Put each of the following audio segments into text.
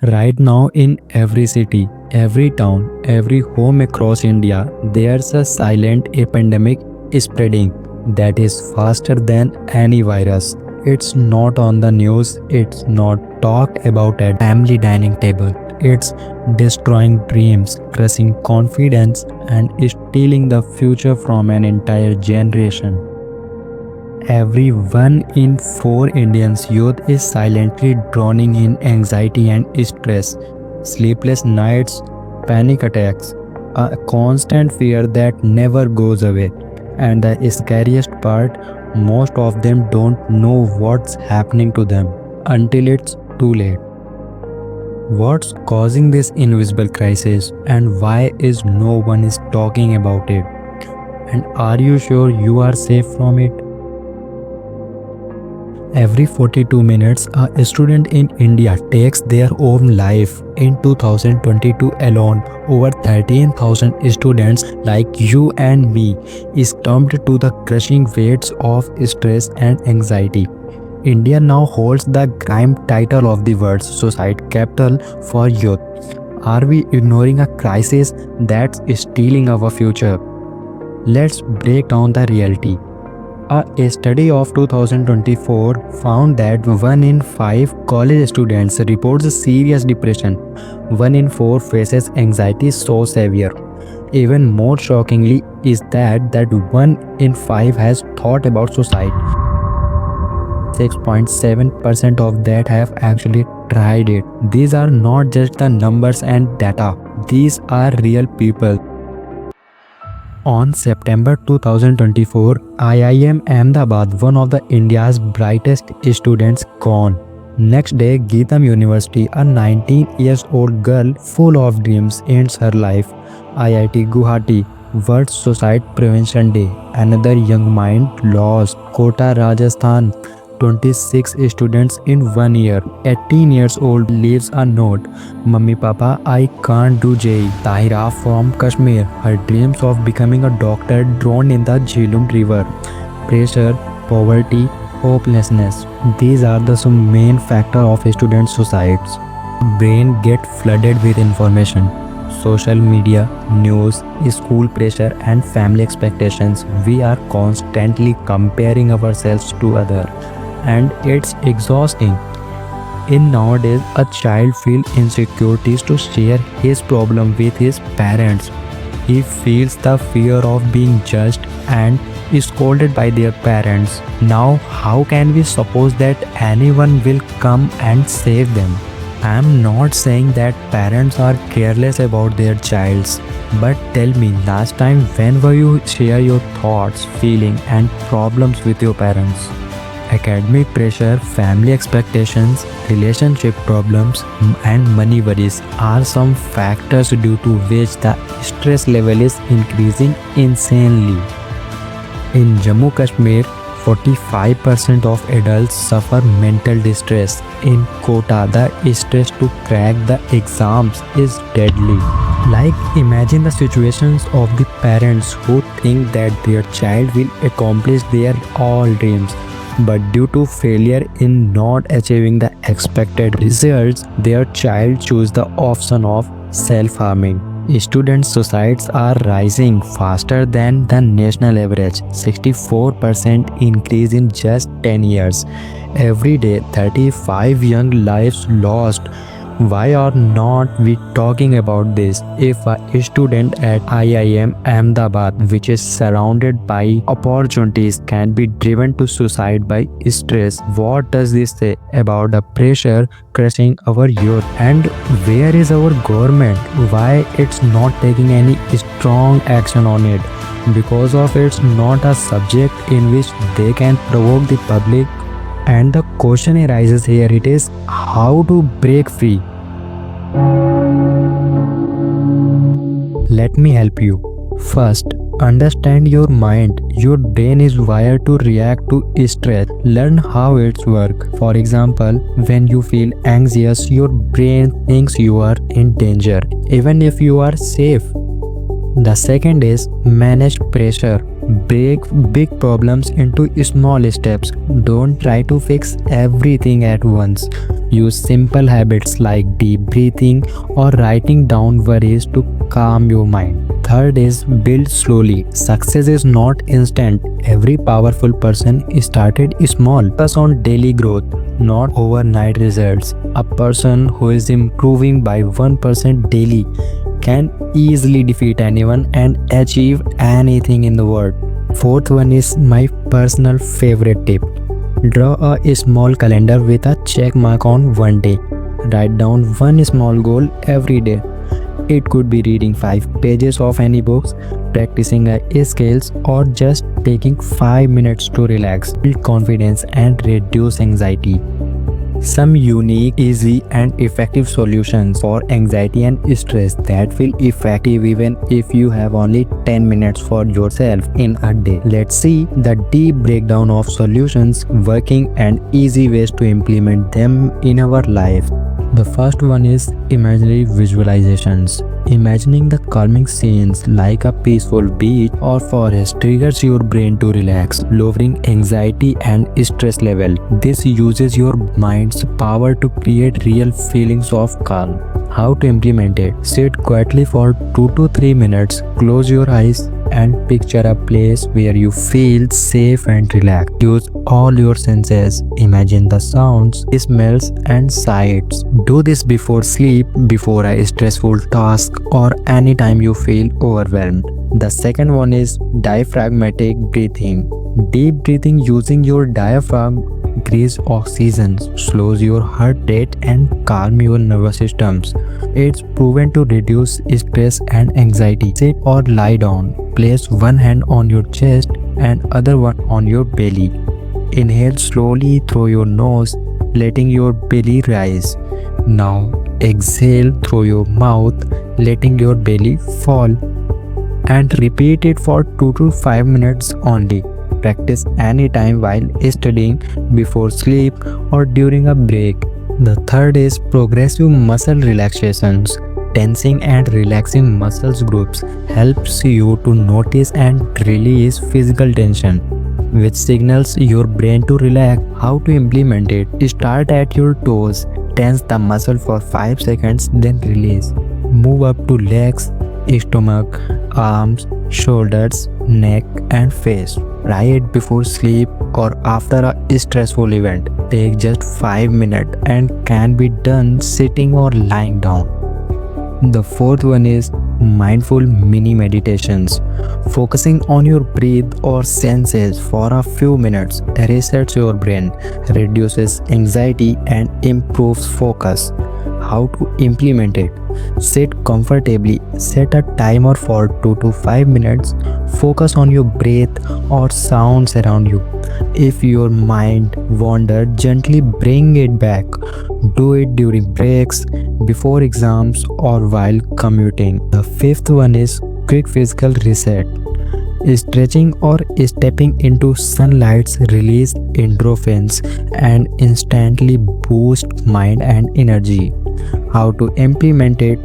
Right now, in every city, every town, every home across India, there's a silent epidemic spreading that is faster than any virus. It's not on the news, it's not talked about at family dining table. It's destroying dreams, crushing confidence, and stealing the future from an entire generation. Every one in four Indians youth is silently drowning in anxiety and stress, sleepless nights, panic attacks, a constant fear that never goes away. And the scariest part, most of them don't know what's happening to them until it's too late. What's causing this invisible crisis and why is no one is talking about it? And are you sure you are safe from it? Every 42 minutes, a student in India takes their own life. In 2022 alone, over 13,000 students like you and me succumbed to the crushing weights of stress and anxiety. India now holds the grime title of the world's suicide capital for youth. Are we ignoring a crisis that's stealing our future? Let's break down the reality. A study of 2024 found that 1 in 5 college students reports serious depression. 1 in 4 faces anxiety so severe. Even more shockingly is that 1 in 5 has thought about suicide. 6.7% of that have actually tried it. These are not just the numbers and data. These are real people. On September 2024, IIM Ahmedabad, one of the India's brightest students, gone. Next day, Geetam University, a 19 years old girl full of dreams, ends her life. IIT Guwahati, World Suicide Prevention Day, another young mind lost. Kota, Rajasthan, 26 students in 1 year. 18 years old leaves a note. Mummy Papa, I can't do JEE. Tahira from Kashmir. Her dreams of becoming a doctor drowned in the Jhelum River. Pressure, poverty, hopelessness. These are the some main factor of student suicides. Brain get flooded with information. Social media, news, school pressure and family expectations. We are constantly comparing ourselves to others, and it's exhausting. In nowadays, a child feels insecurities to share his problem with his parents. He feels the fear of being judged and scolded by their parents. Now, how can we suppose that anyone will come and save them? I am not saying that parents are careless about their childs, but tell me, last time when were you share your thoughts, feelings and problems with your parents? Academic pressure, family expectations, relationship problems, and money worries are some factors due to which the stress level is increasing insanely. In Jammu Kashmir, 45% of adults suffer mental distress. In Kota, the stress to crack the exams is deadly. Like, imagine the situations of the parents who think that their child will accomplish their all dreams, but due to failure in not achieving the expected results, their child choose the option of self-harming. Student suicides are rising faster than the national average, 64% increase in just 10 years. Every day, 35 young lives lost. Why are not we talking about this? If a student at IIM Ahmedabad, which is surrounded by opportunities, can be driven to suicide by stress, what does this say about the pressure crushing our youth? And where is our government? Why it's not taking any strong action on it? Because of it's not a subject in which they can provoke the public. And the question arises here, it is how to break free. Let me help you. First, understand your mind. Your brain is wired to react to stress. Learn how it works. For example, when you feel anxious, your brain thinks you are in danger, even if you are safe. The second is manage pressure. Break big problems into small steps. Don't try to fix everything at once. Use simple habits like deep breathing or writing down worries to calm your mind. Third is build slowly. Success is not instant. Every powerful person started small. Focus on daily growth, not overnight results. A person who is improving by 1% daily can easily defeat anyone and achieve anything in the world. Fourth one is my personal favorite tip. Draw a small calendar with a check mark on one day. Write down one small goal every day. It could be reading 5 pages of any books, practicing a skills, or just taking 5 minutes to relax, build confidence and reduce anxiety. Some unique, easy and effective solutions for anxiety and stress that feel effective even if you have only 10 minutes for yourself in a day. Let's see the deep breakdown of solutions, working and easy ways to implement them in our life. The first one is imaginary visualizations. Imagining the calming scenes like a peaceful beach or forest triggers your brain to relax, lowering anxiety and stress level. This uses your mind's power to create real feelings of calm. How to implement it? Sit quietly for 2 to 3 minutes, close your eyes and picture a place where you feel safe and relaxed. Use all your senses. Imagine the sounds, smells and sights. Do this before sleep, before a stressful task or anytime you feel overwhelmed. The second one is diaphragmatic breathing. Deep breathing using your diaphragm increases oxygen, slows your heart rate and calm your nervous systems. It's proven to reduce stress and anxiety. Sit or lie down. Place one hand on your chest and other one on your belly. Inhale slowly through your nose, letting your belly rise. Now exhale through your mouth, letting your belly fall. And repeat it for 2 to 5 minutes only. Practice anytime while studying, before sleep, or during a break. The third is progressive muscle relaxations. Tensing and relaxing muscles groups helps you to notice and release physical tension, which signals your brain to relax. How to implement it? Start at your toes. Tense the muscle for 5 seconds, then release. Move up to legs, stomach, arms, shoulders, neck and face. Try it before sleep or after a stressful event. Take just 5 minutes and can be done sitting or lying down. The fourth one is mindful mini meditations. Focusing on your breath or senses for a few minutes resets your brain, reduces anxiety and improves focus. How to implement it? Sit comfortably, set a timer for 2 to 5 minutes, focus on your breath or sounds around you. If your mind wanders, gently bring it back. Do it during breaks, before exams or while commuting. The fifth one is quick physical reset. Stretching or stepping into sunlight release endorphins and instantly boost mind and energy. How to implement it?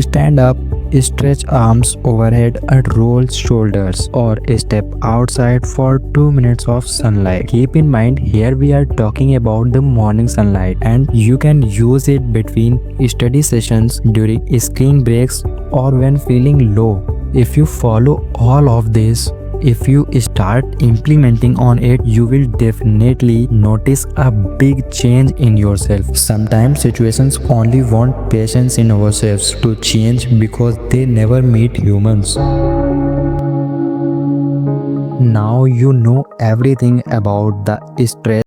Stand up, stretch arms overhead and roll shoulders, or step outside for 2 minutes of sunlight. Keep in mind, here we are talking about the morning sunlight and you can use it between study sessions, during screen breaks or when feeling low. If you follow all of this, if you start implementing on it, you will definitely notice a big change in yourself. Sometimes situations only want patience in ourselves to change because they never meet humans. Now you know everything about the stress